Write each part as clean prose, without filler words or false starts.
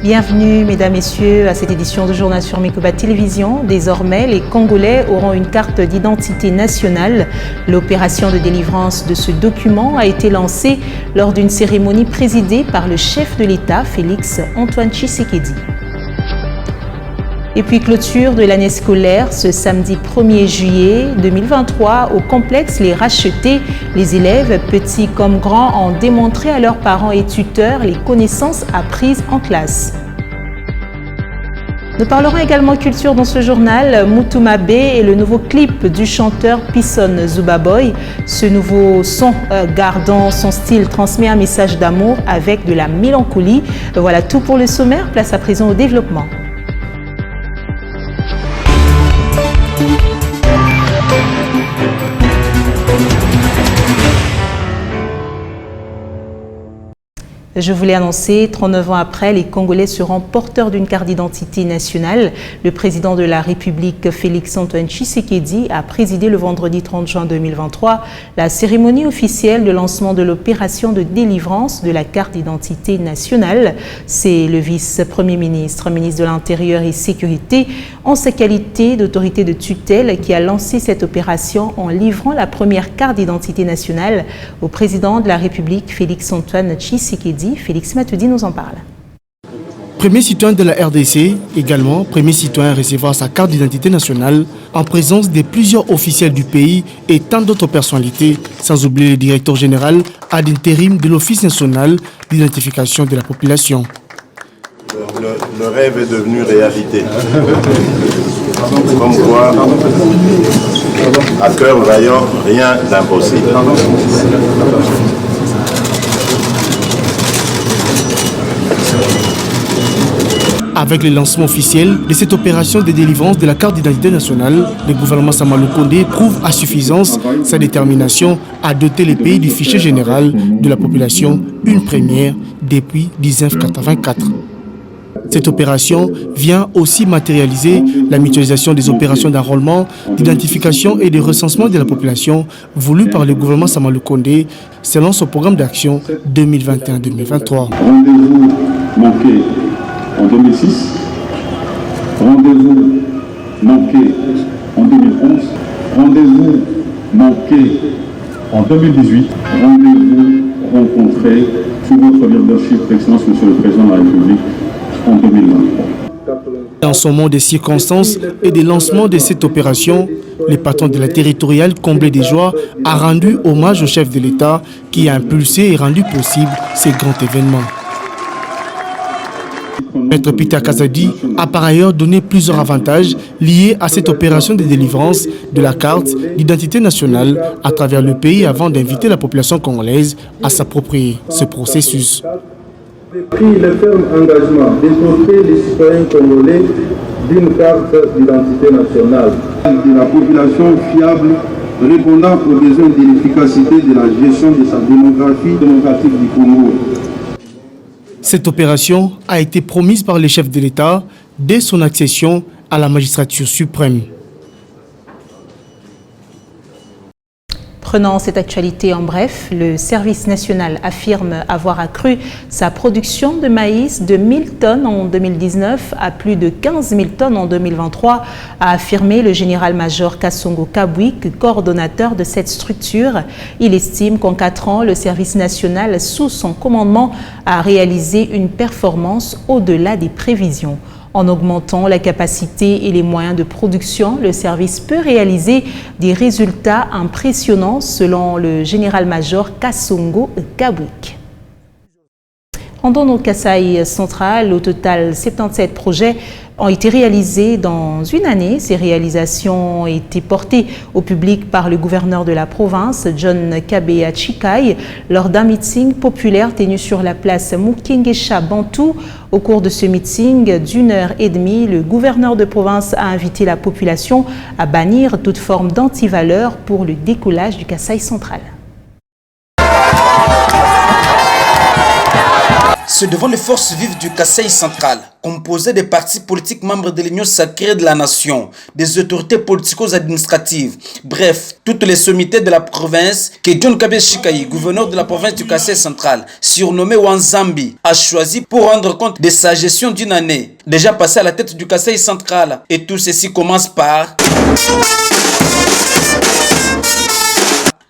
Bienvenue, mesdames, messieurs, à cette édition de Journal sur Mikoba Télévision. Désormais, les Congolais auront une carte d'identité nationale. L'opération de délivrance de ce document a été lancée lors d'une cérémonie présidée par le chef de l'État, Félix Antoine Tshisekedi. Et puis clôture de l'année scolaire ce samedi 1er juillet 2023 au complexe Les Rachetés. Les élèves, petits comme grands, ont démontré à leurs parents et tuteurs les connaissances apprises en classe. Nous parlerons également culture dans ce journal, Mutumabe et le nouveau clip du chanteur Pison Zubaboy. Ce nouveau son, gardant son style, transmet un message d'amour avec de la mélancolie. Voilà tout pour le sommaire, place à présent au développement. Je voulais annoncer, 39 ans après, les Congolais seront porteurs d'une carte d'identité nationale. Le président de la République, Félix Antoine Tshisekedi, a présidé le vendredi 30 juin 2023 la cérémonie officielle de lancement de l'opération de délivrance de la carte d'identité nationale. C'est le vice-premier ministre, ministre de l'Intérieur et Sécurité, en sa qualité d'autorité de tutelle, qui a lancé cette opération en livrant la première carte d'identité nationale au président de la République, Félix Antoine Tshisekedi. Félix Matoudi nous en parle. Premier citoyen de la RDC, également premier citoyen à recevoir sa carte d'identité nationale en présence de plusieurs officiels du pays et tant d'autres personnalités, sans oublier le directeur général ad intérim de l'Office national d'identification de la population. Le rêve est devenu réalité. Comme quoi, à cœur vaillant, rien d'impossible. Avec le lancement officiel de cette opération de délivrance de la carte d'identité nationale, le gouvernement Sama Lukonde prouve à suffisance sa détermination à doter les pays du fichier général de la population, une première depuis 1984. Cette opération vient aussi matérialiser la mutualisation des opérations d'enrôlement, d'identification et de recensement de la population voulue par le gouvernement Sama Lukonde selon son programme d'action 2021-2023. Rendez-vous manqué en 2006, rendez-vous manqué en 2011, rendez-vous manqué en 2018, rendez-vous rencontré sous votre leadership, Excellence, Monsieur le Président de la République, en 2023. Dans son monde des circonstances et des lancements de cette opération, le patron de la territoriale, comblé de joie, a rendu hommage au chef de l'État qui a impulsé et rendu possible ces grands événements. Maître Peter Kazadi a par ailleurs donné plusieurs avantages liés à cette opération de délivrance de la carte d'identité nationale à travers le pays avant d'inviter la population congolaise à s'approprier ce processus. J'ai pris le ferme engagement de doter les citoyens congolais d'une carte d'identité nationale. De la population fiable répondant aux besoins de l'efficacité de la gestion de sa démographie démocratique du Congo. Cette opération a été promise par le chef de l'État dès son accession à la magistrature suprême. Prenant cette actualité en bref, le service national affirme avoir accru sa production de maïs de 1000 tonnes en 2019 à plus de 15 000 tonnes en 2023, a affirmé le général-major Kassongo Kabwik, coordonnateur de cette structure. Il estime qu'en 4 ans, le service national sous son commandement a réalisé une performance au-delà des prévisions. En augmentant la capacité et les moyens de production, le service peut réaliser des résultats impressionnants selon le général-major Kassongo Kabwik. Pendant le Kasaï central, au total 77 projets ont été réalisés dans une année. Ces réalisations ont été portées au public par le gouverneur de la province, John Kabea Chikai, lors d'un meeting populaire tenu sur la place Mukingesha Bantou. Au cours de ce meeting d'1h30, le gouverneur de province a invité la population à bannir toute forme d'antivaleur pour le décollage du Kasaï central. C'est devant les forces vives du Kasaï central, composées des partis politiques membres de l'Union sacrée de la nation, des autorités politico-administratives, bref, toutes les sommités de la province, que John Kabia Chikayi, gouverneur de la province du Kasaï central, surnommé Wanzambi, a choisi pour rendre compte de sa gestion d'une année, déjà passée à la tête du Kasaï central. Et tout ceci commence par...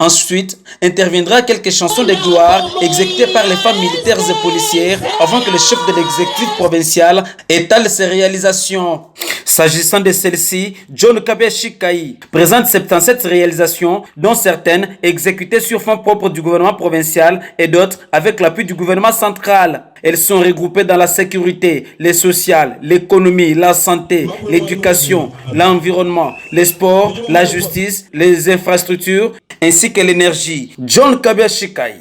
Ensuite, interviendra quelques chansons de gloire exécutées par les femmes militaires et policières avant que le chef de l'exécutif provincial étale ses réalisations. S'agissant de celle-ci, John Kabia Chikayi présente 77 réalisations, dont certaines exécutées sur fonds propres du gouvernement provincial et d'autres avec l'appui du gouvernement central. Elles sont regroupées dans la sécurité, les sociales, l'économie, la santé, l'éducation, l'environnement, les sports, la justice, les infrastructures, ainsi que l'énergie. John Kabia Chikayi.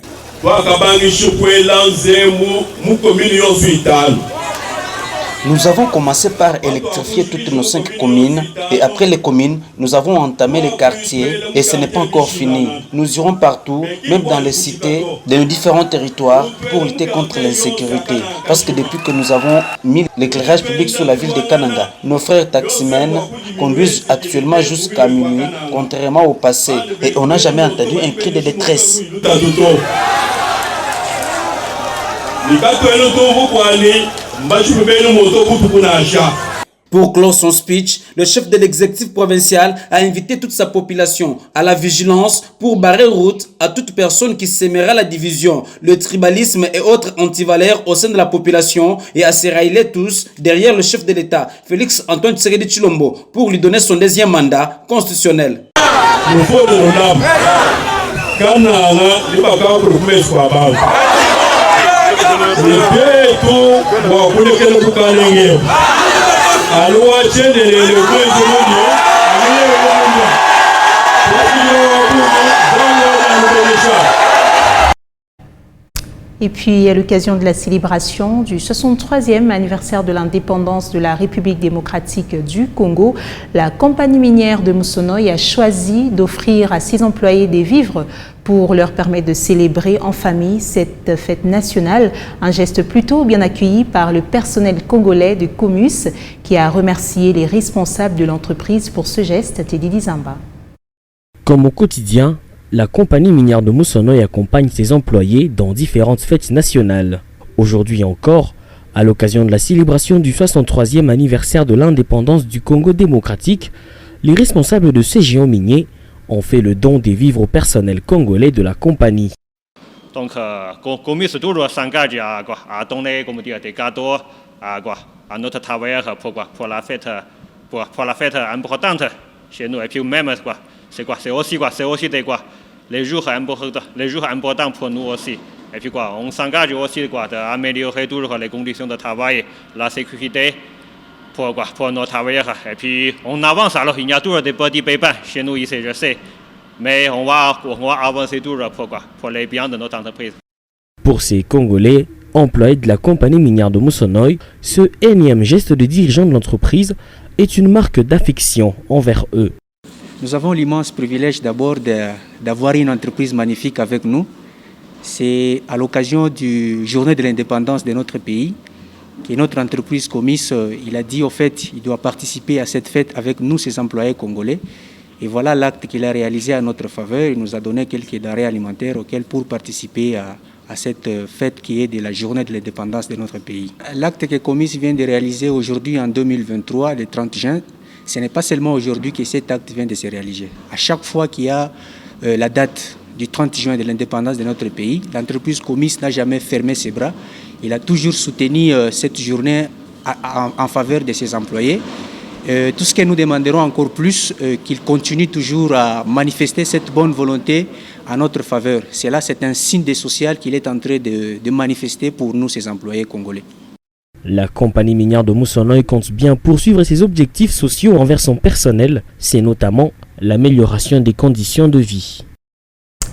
Nous avons commencé par électrifier toutes nos 5 communes et après les communes, nous avons entamé les quartiers et ce n'est pas encore fini. Nous irons partout, même dans les cités de nos différents territoires pour lutter contre l'insécurité. Parce que depuis que nous avons mis l'éclairage public sur la ville de Kananga, nos frères taximens conduisent actuellement jusqu'à minuit, contrairement au passé. Et on n'a jamais entendu un cri de détresse. Pour clore son speech, le chef de l'exécutif provincial a invité toute sa population à la vigilance pour barrer route à toute personne qui sèmera la division, le tribalisme et autres antivaleurs au sein de la population et à se rallier tous derrière le chef de l'État, Félix Antoine Tshisekedi Tshilombo, pour lui donner son deuxième mandat constitutionnel. Et puis, à l'occasion de la célébration du 63e anniversaire de l'indépendance de la République démocratique du Congo, la compagnie minière de Moussonoï a choisi d'offrir à ses employés des vivres pour leur permettre de célébrer en famille cette fête nationale. Un geste plutôt bien accueilli par le personnel congolais de Comus qui a remercié les responsables de l'entreprise pour ce geste. Teddy Dizamba. Comme au quotidien, la compagnie minière de Moussonoï accompagne ses employés dans différentes fêtes nationales. Aujourd'hui encore, à l'occasion de la célébration du 63e anniversaire de l'indépendance du Congo démocratique, les responsables de ces géants miniers ont fait le don des vivres au personnel congolais de la compagnie. Donc, Comus toujours s'engage à donner des cadeaux à notre travailleur pour la fête importante chez nous. Et puis même, c'est aussi les jours importants pour nous aussi. Et puis on s'engage aussi d'améliorer toujours les conditions de travail, la sécurité pour nos travailleurs. Et puis on avance, alors il y a toujours des petits pépins chez nous ici, je sais. Mais on va avancer toujours pour les biens de notre entreprise. Pour ces Congolais, employés de la compagnie minière de Moussonoï, ce énième geste de dirigeant de l'entreprise est une marque d'affection envers eux. Nous avons l'immense privilège d'abord d'avoir une entreprise magnifique avec nous. C'est à l'occasion du journée de l'indépendance de notre pays que notre entreprise Comus, il a dit au fait, il doit participer à cette fête avec nous, ses employés congolais. Et voilà l'acte qu'il a réalisé à notre faveur. Il nous a donné quelques denrées alimentaires pour participer à cette fête qui est de la journée de l'indépendance de notre pays. L'acte que Comus vient de réaliser aujourd'hui en 2023, le 30 juin, ce n'est pas seulement aujourd'hui que cet acte vient de se réaliser. À chaque fois qu'il y a la date du 30 juin de l'indépendance de notre pays, l'entreprise Comus n'a jamais fermé ses bras. Il a toujours soutenu cette journée en faveur de ses employés. Tout ce que nous demanderons encore plus, qu'il continue toujours à manifester cette bonne volonté à notre faveur. C'est un signe de social qu'il est en train de manifester pour nous, ses employés congolais. La compagnie minière de Moussonoï compte bien poursuivre ses objectifs sociaux envers son personnel. C'est notamment l'amélioration des conditions de vie.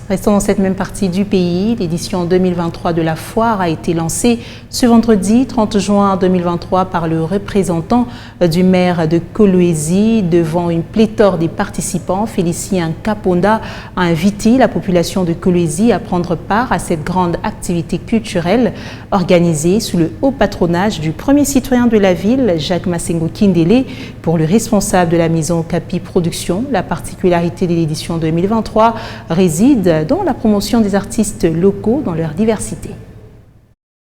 Restons dans cette même partie du pays. L'édition 2023 de la foire a été lancée ce vendredi 30 juin 2023 par le représentant du maire de Kolwezi. Devant une pléthore des participants, Félicien Kaponda a invité la population de Kolwezi à prendre part à cette grande activité culturelle organisée sous le haut patronage du premier citoyen de la ville, Jacques Massengo Kindele. Pour le responsable de la maison Capi Productions, la particularité de l'édition 2023 réside dans la promotion des artistes locaux dans leur diversité.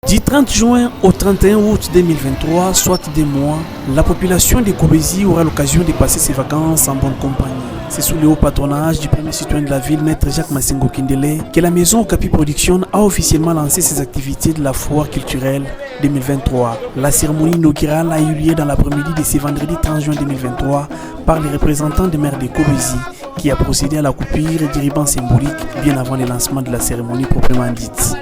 Du 30 juin au 31 août 2023, soit 2 mois, la population de Kolwezi aura l'occasion de passer ses vacances en bonne compagnie. C'est sous le haut patronage du premier citoyen de la ville, maître Jacques Massengo Kindele, que la maison Capi Production a officiellement lancé ses activités de la foire culturelle 2023. La cérémonie inaugurale a eu lieu dans l'après-midi de ce vendredi 30 juin 2023 par les représentants des maires de Kolwezi, qui a procédé à la coupure du ruban symbolique bien avant le lancement de la cérémonie proprement dite.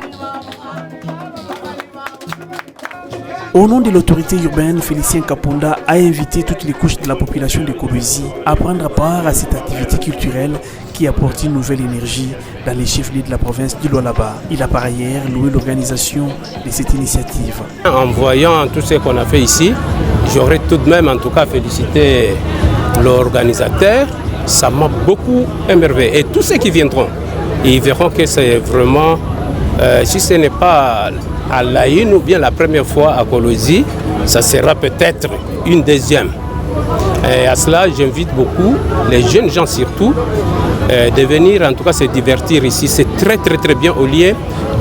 Au nom de l'autorité urbaine, Félicien Kaponda a invité toutes les couches de la population de Kolwezi à prendre part à cette activité culturelle qui apporte une nouvelle énergie dans les chefs-lieux de la province du Lualaba. Il a par ailleurs loué l'organisation de cette initiative. En voyant tout ce qu'on a fait ici, j'aurais tout de même en tout cas félicité l'organisateur. Ça m'a beaucoup émerveillé. Et tous ceux qui viendront, ils verront que c'est vraiment, si ce n'est pas à la une ou bien la première fois à Kolwezi, ça sera peut-être une deuxième. Et à cela, j'invite beaucoup, les jeunes gens surtout, de venir en tout cas se divertir ici. C'est très très très bien au lieu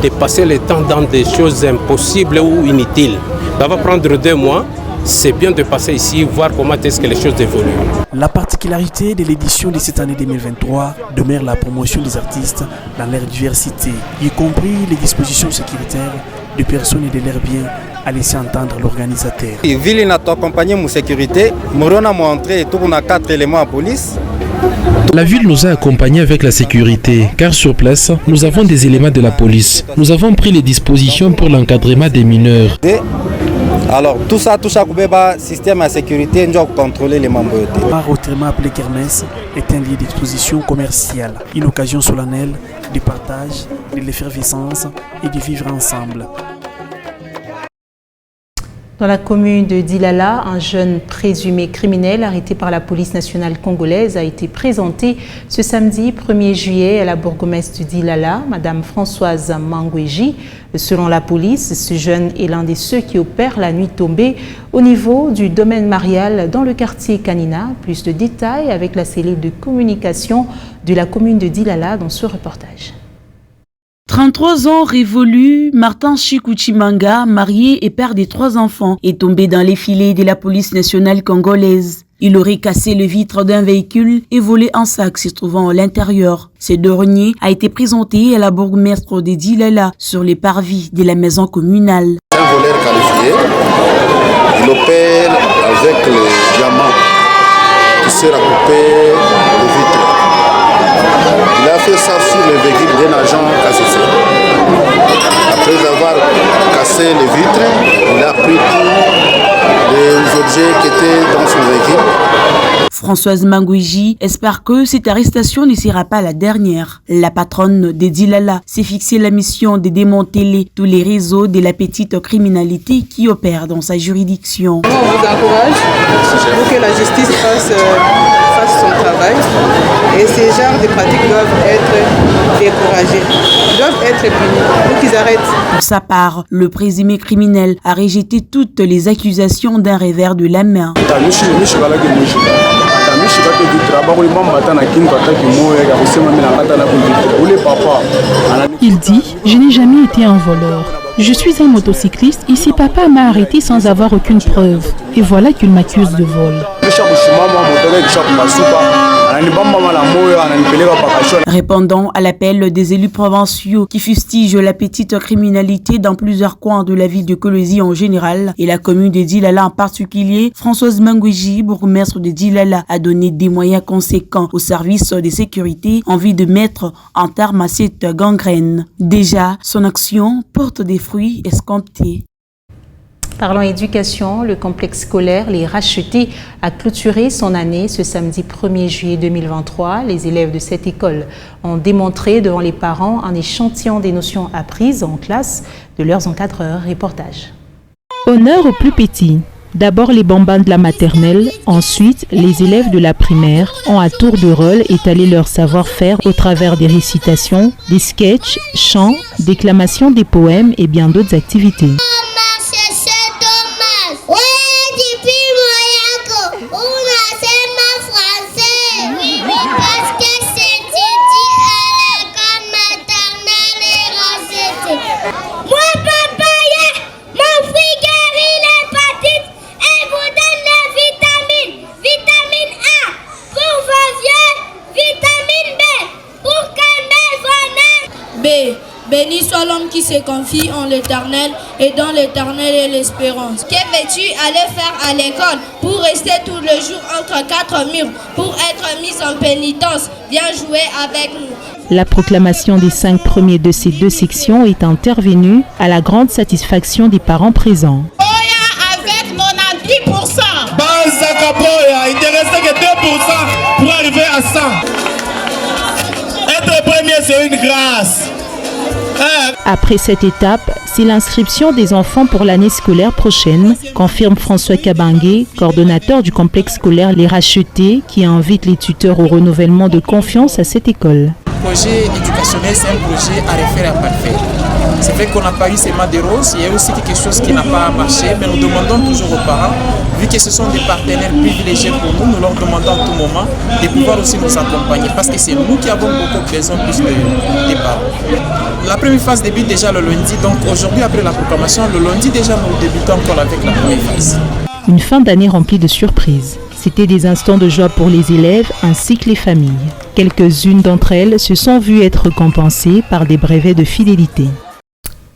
de passer le temps dans des choses impossibles ou inutiles. Ça va prendre 2 mois. C'est bien de passer ici, voir comment est-ce que les choses évoluent. La particularité de l'édition de cette année 2023 demeure la promotion des artistes dans leur diversité, y compris les dispositions sécuritaires de personnes et de leurs biens, a laissé entendre l'organisateur. La ville n'a pas accompagné mon sécurité. Morona m'a montré et tourne à 4 éléments à police. La ville nous a accompagnés avec la sécurité, car sur place, nous avons des éléments de la police. Nous avons pris les dispositions pour l'encadrement des mineurs. Alors tout ça touche à le système de sécurité, nous devons contrôler les membres. Par autrement appelé Kermesse est un lieu d'exposition commerciale, une occasion solennelle de partage, de l'effervescence et de vivre ensemble. Dans la commune de Dilala, un jeune présumé criminel arrêté par la police nationale congolaise a été présenté ce samedi 1er juillet à la bourgmestre de Dilala, Madame Françoise Mangweji. Selon la police, ce jeune est l'un de ceux qui opèrent la nuit tombée au niveau du domaine marial dans le quartier Kanina. Plus de détails avec la cellule de communication de la commune de Dilala dans ce reportage. 33 ans révolus, Martin Chikuchimanga, marié et père de 3 enfants, est tombé dans les filets de la police nationale congolaise. Il aurait cassé le vitre d'un véhicule et volé un sac se trouvant à l'intérieur. Ce dernier a été présenté à la bourgmestre de Dilala sur les parvis de la maison communale. Un voleur qualifié, il opère avec les diamants qui sert à couper les vitres. Il a fait ça sur le véhicule d'un agent KCC. Après avoir cassé les vitres, il a pris tous les objets qui étaient dans son véhicule. Françoise Mangweji espère que cette arrestation ne sera pas la dernière. La patronne de Dilala s'est fixé la mission de démanteler tous les réseaux de la petite criminalité qui opère dans sa juridiction. On vous encourage pour que la justice fasse son travail et ces genres de pratiques doivent être découragés, doivent être punis pour qu'ils arrêtent. Pour sa part, le présumé criminel a rejeté toutes les accusations d'un revers de la main. Il dit « Je n'ai jamais été un voleur. Je suis un motocycliste. Ici, papa m'a arrêté sans avoir aucune preuve. Et voilà qu'il m'accuse de vol. » Répondant à l'appel des élus provinciaux qui fustigent la petite criminalité dans plusieurs coins de la ville de Kolwezi en général et la commune de Dilala en particulier, Françoise Mangweji, bourgmestre de Dilala, a donné des moyens conséquents aux services de sécurité en vue de mettre un terme à cette gangrène. Déjà, son action porte des fruits escomptés. Parlons éducation, le complexe scolaire Les Rachetés a clôturé son année ce samedi 1er juillet 2023. Les élèves de cette école ont démontré devant les parents un échantillon des notions apprises en classe de leurs encadreurs. Reportage. Honneur aux plus petits. D'abord les bambins de la maternelle, ensuite les élèves de la primaire ont à tour de rôle étalé leur savoir-faire au travers des récitations, des sketchs, chants, déclamations des poèmes et bien d'autres activités. Béni soit l'homme qui se confie en l'Éternel et dans l'Éternel est l'espérance. Que veux-tu aller faire à l'école pour rester tout le jour entre quatre murs, pour être mis en pénitence? Viens jouer avec nous. La proclamation des 5 premiers de ces 2 sections est intervenue à la grande satisfaction des parents présents. Avec 90%. Il ne restait que 2% pour arriver à 100. Être premier, c'est une grâce. Après cette étape, c'est l'inscription des enfants pour l'année scolaire prochaine, confirme François Kabangué, coordonnateur du complexe scolaire Les Rachetés, qui invite les tuteurs au renouvellement de confiance à cette école. Le projet éducationnel, c'est un projet à refaire et à parfaire. C'est vrai qu'on n'a pas eu seulement des roses, il y a aussi quelque chose qui n'a pas marché, mais nous demandons toujours aux parents, vu que ce sont des partenaires privilégiés pour nous, nous leur demandons à tout moment de pouvoir aussi nous accompagner, parce que c'est nous qui avons beaucoup besoin plus des parents. La première phase débute déjà le lundi, donc aujourd'hui après la proclamation, le lundi déjà nous débutons encore avec la première phase. Une fin d'année remplie de surprises. C'était des instants de joie pour les élèves ainsi que les familles. Quelques-unes d'entre elles se sont vues être récompensées par des brevets de fidélité.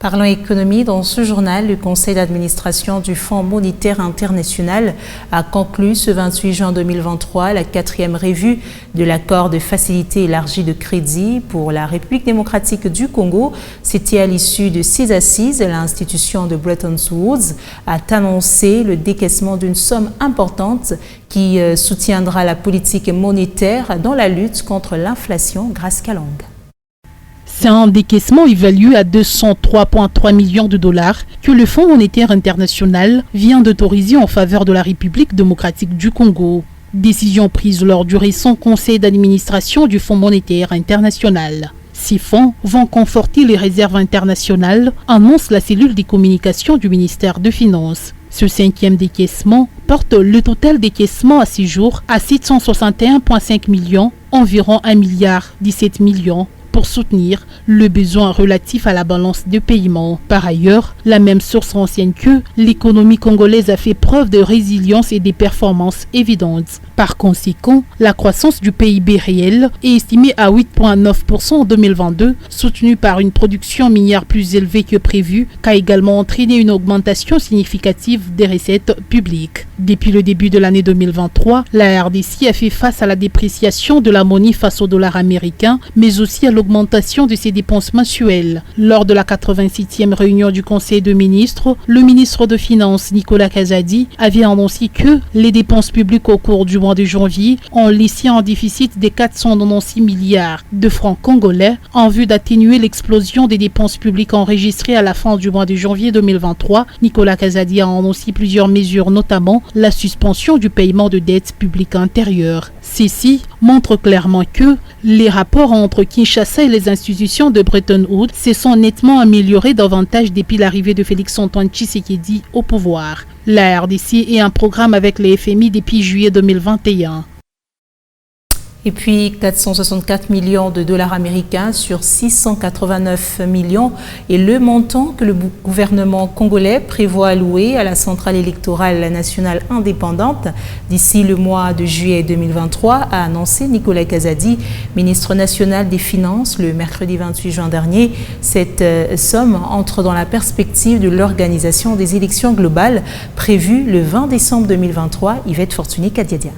Parlons économie, dans ce journal, le conseil d'administration du Fonds monétaire international a conclu ce 28 juin 2023 la 4e revue de l'accord de facilité élargie de crédit pour la République démocratique du Congo. C'était à l'issue de 6 assises. L'institution de Bretton Woods a annoncé le décaissement d'une somme importante qui soutiendra la politique monétaire dans la lutte contre l'inflation grâce à Long. C'est un décaissement évalué à 203,3 millions de dollars que le Fonds monétaire international vient d'autoriser en faveur de la République démocratique du Congo. Décision prise lors du récent conseil d'administration du Fonds monétaire international. Ces fonds vont conforter les réserves internationales, annonce la cellule des communications du ministère des Finances. Ce 5e décaissement porte le total décaissement à ce jour à 761,5 millions, environ 1,17 milliard pour soutenir le besoin relatif à la balance de paiement. Par ailleurs, la même source renseigne que l'économie congolaise a fait preuve de résilience et des performances évidentes. Par conséquent, la croissance du PIB réel est estimée à 8,9% en 2022, soutenue par une production minière plus élevée que prévu, qui a également entraîné une augmentation significative des recettes publiques. Depuis le début de l'année 2023, la RDC a fait face à la dépréciation de la monnaie face au dollar américain, mais aussi à l'augmentation de ses dépenses mensuelles. Lors de la 86e réunion du Conseil de ministres, le ministre des Finances, Nicolas Kazadi, avait annoncé que les dépenses publiques au cours du mois de janvier ont laissé un déficit de 496 milliards de francs congolais en vue d'atténuer l'explosion des dépenses publiques enregistrées à la fin du mois de janvier 2023. Nicolas Kazadi a annoncé plusieurs mesures, notamment la suspension du paiement de dettes publiques intérieures. Ceci montre clairement que les rapports entre Kinshasa et les institutions de Bretton Woods se sont nettement améliorés davantage depuis l'arrivée de Félix-Antoine Tshisekedi au pouvoir. La RDC est un programme avec le FMI depuis juillet 2021. Et puis 464 millions de dollars américains sur 689 millions est le montant que le gouvernement congolais prévoit allouer à la centrale électorale nationale indépendante d'ici le mois de juillet 2023, a annoncé Nicolas Kazadi, ministre national des Finances, le mercredi 28 juin dernier. Cette somme entre dans la perspective de l'organisation des élections globales prévues le 20 décembre 2023. Yvette Fortuné-Kadiadia.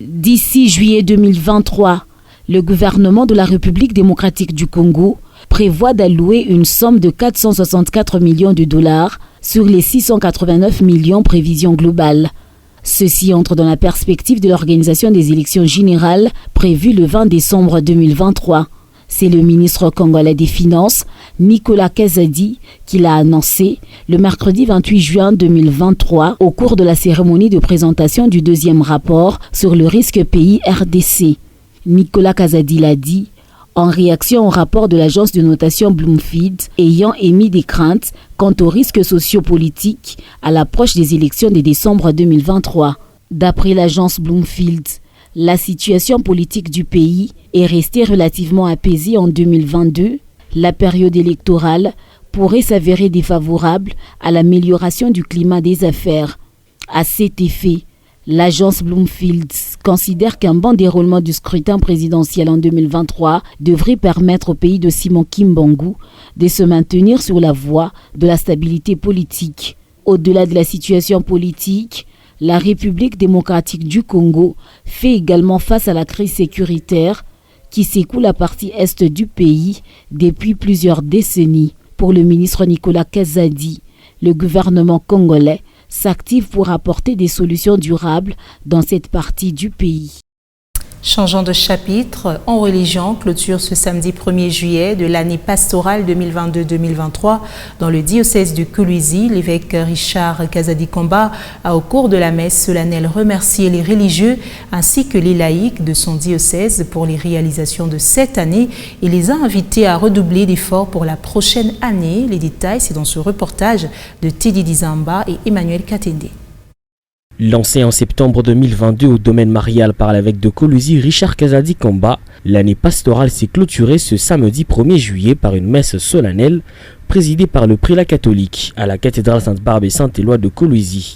D'ici juillet 2023, le gouvernement de la République démocratique du Congo prévoit d'allouer une somme de 464 millions de dollars sur les 689 millions prévision globale. Ceci entre dans la perspective de l'organisation des élections générales prévues le 20 décembre 2023. C'est le ministre congolais des Finances, Nicolas Kazadi, qui l'a annoncé le mercredi 28 juin 2023 au cours de la cérémonie de présentation du deuxième rapport sur le risque pays RDC. Nicolas Kazadi l'a dit en réaction au rapport de l'agence de notation Bloomfield ayant émis des craintes quant aux risques sociopolitiques à l'approche des élections de décembre 2023. D'après l'agence Bloomfield, la situation politique du pays est restée relativement apaisée en 2022. La période électorale pourrait s'avérer défavorable à l'amélioration du climat des affaires. À cet effet, l'agence Bloomfield considère qu'un bon déroulement du scrutin présidentiel en 2023 devrait permettre au pays de Simon Kimbangu de se maintenir sur la voie de la stabilité politique. Au-delà de la situation politique, la République démocratique du Congo fait également face à la crise sécuritaire qui secoue la partie est du pays depuis plusieurs décennies. Pour le ministre Nicolas Kazadi, le gouvernement congolais s'active pour apporter des solutions durables dans cette partie du pays. Changeant de chapitre, En religion clôture ce samedi 1er juillet de l'année pastorale 2022-2023 dans le diocèse de Kolwezi. L'évêque Richard Kazadi Komba a au cours de la messe solennelle remercié les religieux ainsi que les laïcs de son diocèse pour les réalisations de cette année et les a invités à redoubler d'efforts pour la prochaine année. Les détails, c'est dans ce reportage de Teddy Dizamba et Emmanuel Katende. Lancé en septembre 2022 au domaine marial par l'évêque de Kolwezi, Richard Kazadi Komba, l'année pastorale s'est clôturée ce samedi 1er juillet par une messe solennelle présidée par le prélat catholique à la cathédrale Sainte-Barbe et Saint-Éloi de Kolwezi.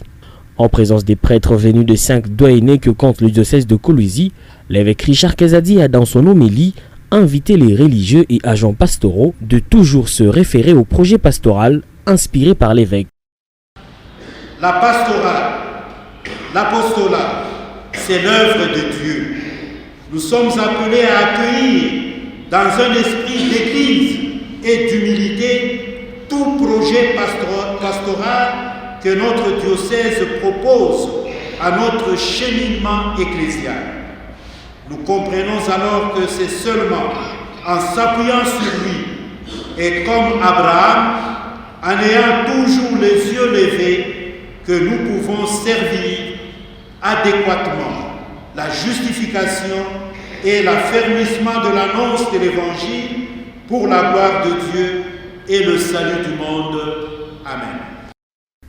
En présence des prêtres venus de 5 doyennés que compte le diocèse de Kolwezi, l'évêque Richard Kazadi a dans son homélie invité les religieux et agents pastoraux de toujours se référer au projet pastoral inspiré par l'évêque. La pastorale, l'apostolat, c'est l'œuvre de Dieu. Nous sommes appelés à accueillir dans un esprit d'église et d'humilité tout projet pastoral que notre diocèse propose à notre cheminement ecclésial. Nous comprenons alors que c'est seulement en s'appuyant sur lui et comme Abraham, en ayant toujours les yeux levés, que nous pouvons servir adéquatement la justification et l'affermissement de l'annonce de l'Évangile pour la gloire de Dieu et le salut du monde. Amen.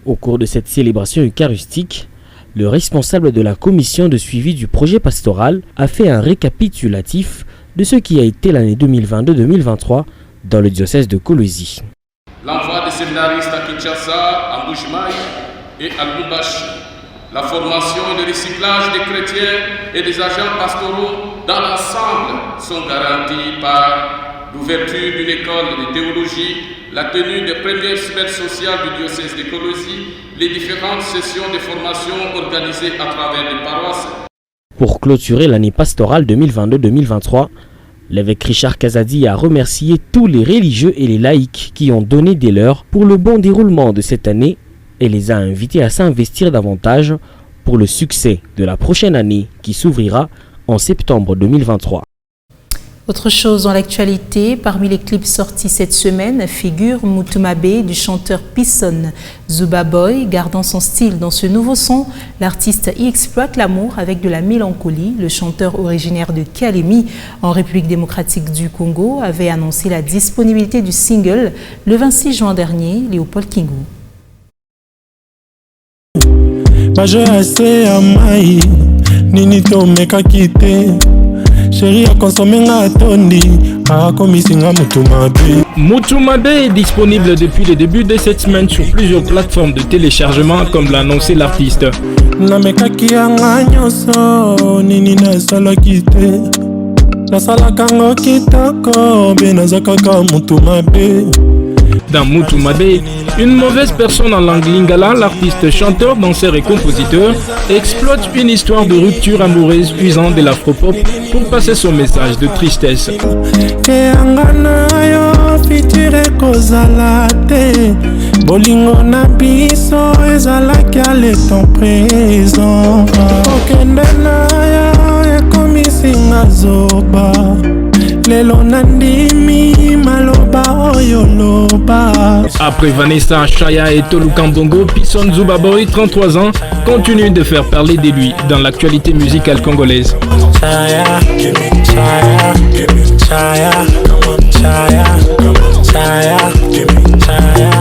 Au cours de cette célébration eucharistique, le responsable de la commission de suivi du projet pastoral a fait un récapitulatif de ce qui a été l'année 2022-2023 dans le diocèse de Kolwezi. L'envoi des séminaristes à Kinshasa, à Mbujimayi et à Lubumbashi, la formation et le recyclage des chrétiens et des agents pastoraux dans l'ensemble sont garantis par l'ouverture d'une école de théologie, la tenue des premières semaines sociales du diocèse de Kolwezi, les différentes sessions de formation organisées à travers les paroisses. Pour clôturer l'année pastorale 2022-2023, l'évêque Richard Kazadi a remercié tous les religieux et les laïcs qui ont donné des leurs pour le bon déroulement de cette année et les a invités à s'investir davantage pour le succès de la prochaine année qui s'ouvrira en septembre 2023. Autre chose dans l'actualité, parmi les clips sortis cette semaine figure Mutumabe du chanteur Pisson. Zuba Boy, gardant son style dans ce nouveau son, l'artiste y exploite l'amour avec de la mélancolie. Le chanteur originaire de Kalemi, en République démocratique du Congo, avait annoncé la disponibilité du single le 26 juin dernier, Léopold Kingu. Mutumabe est disponible depuis le début de cette semaine sur plusieurs plateformes de téléchargement comme l'a annoncé l'artiste. Dans Mutumabe, une mauvaise personne en langue lingala, l'artiste, chanteur, danseur et compositeur exploite une histoire de rupture amoureuse usant de l'afropop pour passer son message de tristesse. bolingo na biso ezalaki aleton présent okende na ya ekomisinga zoba lelo nandimi maloba oyo loba. Après Vanessa Chaya et Tolu Kambongo, Pisson Zubaboy, 33 ans, continue de faire parler de lui dans l'actualité musicale congolaise. Chaya, Chaya, Chaya, Chaya, Chaya, Chaya.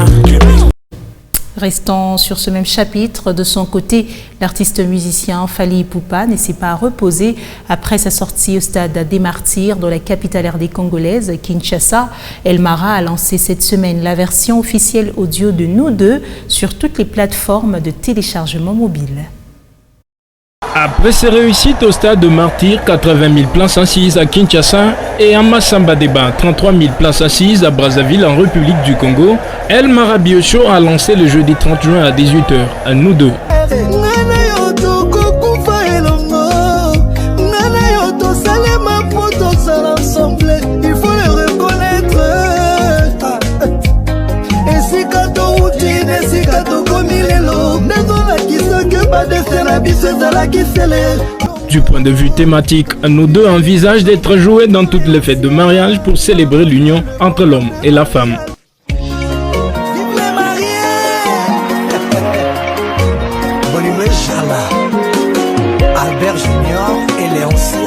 Restons sur ce même chapitre. De son côté, l'artiste musicien Fally Ipupa ne s'est pas reposé après sa sortie au stade des Martyrs dans la capitale RD congolaise, Kinshasa. El Mara a lancé cette semaine la version officielle audio de Nous deux sur toutes les plateformes de téléchargement mobile. Après ses réussites au stade de Martyrs, 80 000 places assises à Kinshasa et à Massamba Deba, 33 000 places assises à Brazzaville en République du Congo, El Mara Biocho a lancé le jeudi 30 juin à 18h à Nous deux. Du point de vue thématique, Nous deux envisagent d'être joués dans toutes les fêtes de mariage pour célébrer l'union entre l'homme et la femme. Albert Junior et Léoncia.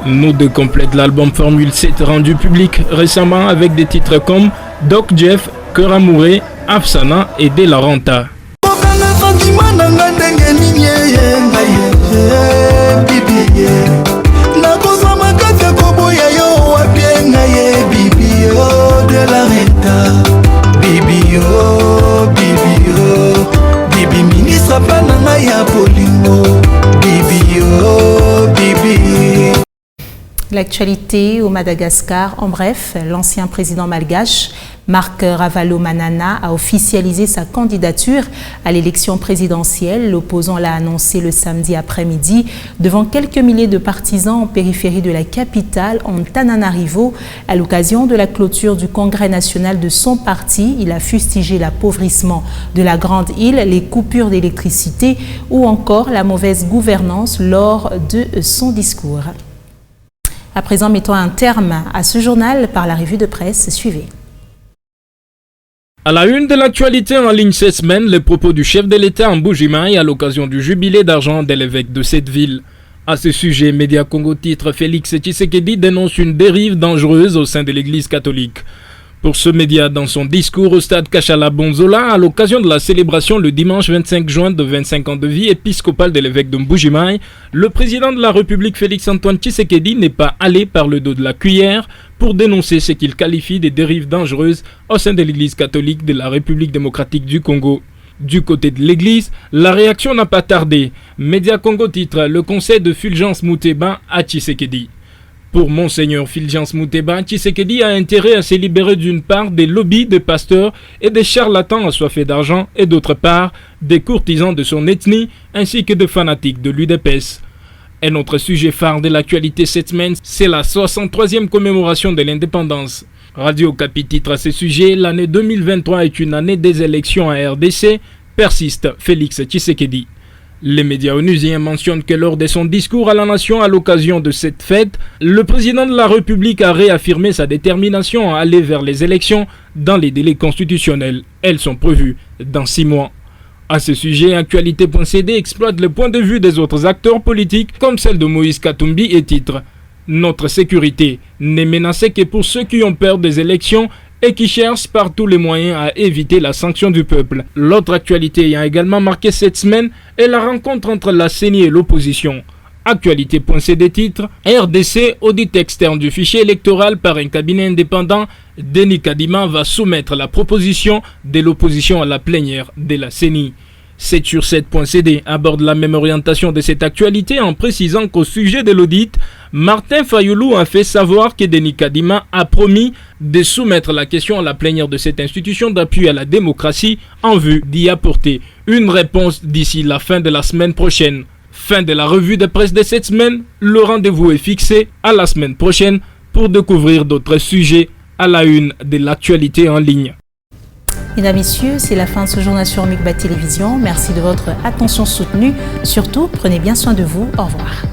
Nous deux complètent l'album Formule 7 rendu public récemment avec des titres comme Doc Jeff, Cœur Amouré, Afsana et De La Renta. L'actualité au Madagascar, en bref, l'ancien président malgache Marc Ravalomanana a officialisé sa candidature à l'élection présidentielle. L'opposant l'a annoncé le samedi après-midi devant quelques milliers de partisans en périphérie de la capitale, Antananarivo. À l'occasion de la clôture du congrès national de son parti, il a fustigé l'appauvrissement de la grande île, les coupures d'électricité ou encore la mauvaise gouvernance lors de son discours. À présent, mettons un terme à ce journal par la revue de presse. Suivez. À la une de l'actualité en ligne cette semaine, les propos du chef de l'État en Mbuji-Mayi à l'occasion du jubilé d'argent de l'évêque de cette ville. À ce sujet, Média Congo titre Félix Tshisekedi dénonce une dérive dangereuse au sein de l'Église catholique. Pour ce média, dans son discours au stade Kachala Bonzola, à l'occasion de la célébration le dimanche 25 juin de 25 ans de vie épiscopale de l'évêque de Mbuji-Mayi, le président de la République Félix-Antoine Tshisekedi n'est pas allé par le dos de la cuillère pour dénoncer ce qu'il qualifie de dérives dangereuses au sein de l'Église catholique de la République démocratique du Congo. Du côté de l'Église, la réaction n'a pas tardé. Média Congo titre Le conseil de Fulgence Mouteba à Tshisekedi. Pour Monseigneur Fulgence Mouteba, Tshisekedi a intérêt à se libérer d'une part des lobbies des pasteurs et des charlatans assoiffés d'argent et d'autre part des courtisans de son ethnie ainsi que de fanatiques de l'UDPS. Un autre sujet phare de l'actualité cette semaine, c'est la 63e commémoration de l'indépendance. Radio Okapi titre à ce sujet, l'année 2023 est une année des élections à RDC, persiste Félix Tshisekedi. Les médias onusiens mentionnent que lors de son discours à la nation à l'occasion de cette fête, le président de la République a réaffirmé sa détermination à aller vers les élections dans les délais constitutionnels. Elles sont prévues dans 6 mois. À ce sujet, Actualité.cd exploite le point de vue des autres acteurs politiques comme celle de Moïse Katumbi et titre « Notre sécurité n'est menacée que pour ceux qui ont peur des élections et qui cherchent par tous les moyens à éviter la sanction du peuple. » L'autre actualité ayant également marqué cette semaine est la rencontre entre la CENI et l'opposition. Actualité.cd titre RDC, audit externe du fichier électoral par un cabinet indépendant. Denis Kadima va soumettre la proposition de l'opposition à la plénière de la CENI. 7sur7.cd aborde la même orientation de cette actualité en précisant qu'au sujet de l'audit, Martin Fayoulou a fait savoir que Denis Kadima a promis de soumettre la question à la plénière de cette institution d'appui à la démocratie en vue d'y apporter une réponse d'ici la fin de la semaine prochaine. Fin de la revue de presse de cette semaine, le rendez-vous est fixé à la semaine prochaine pour découvrir d'autres sujets à la une de l'actualité en ligne. Mesdames, Messieurs, c'est la fin de ce journal sur Micba Télévision. Merci de votre attention soutenue. Surtout, prenez bien soin de vous. Au revoir.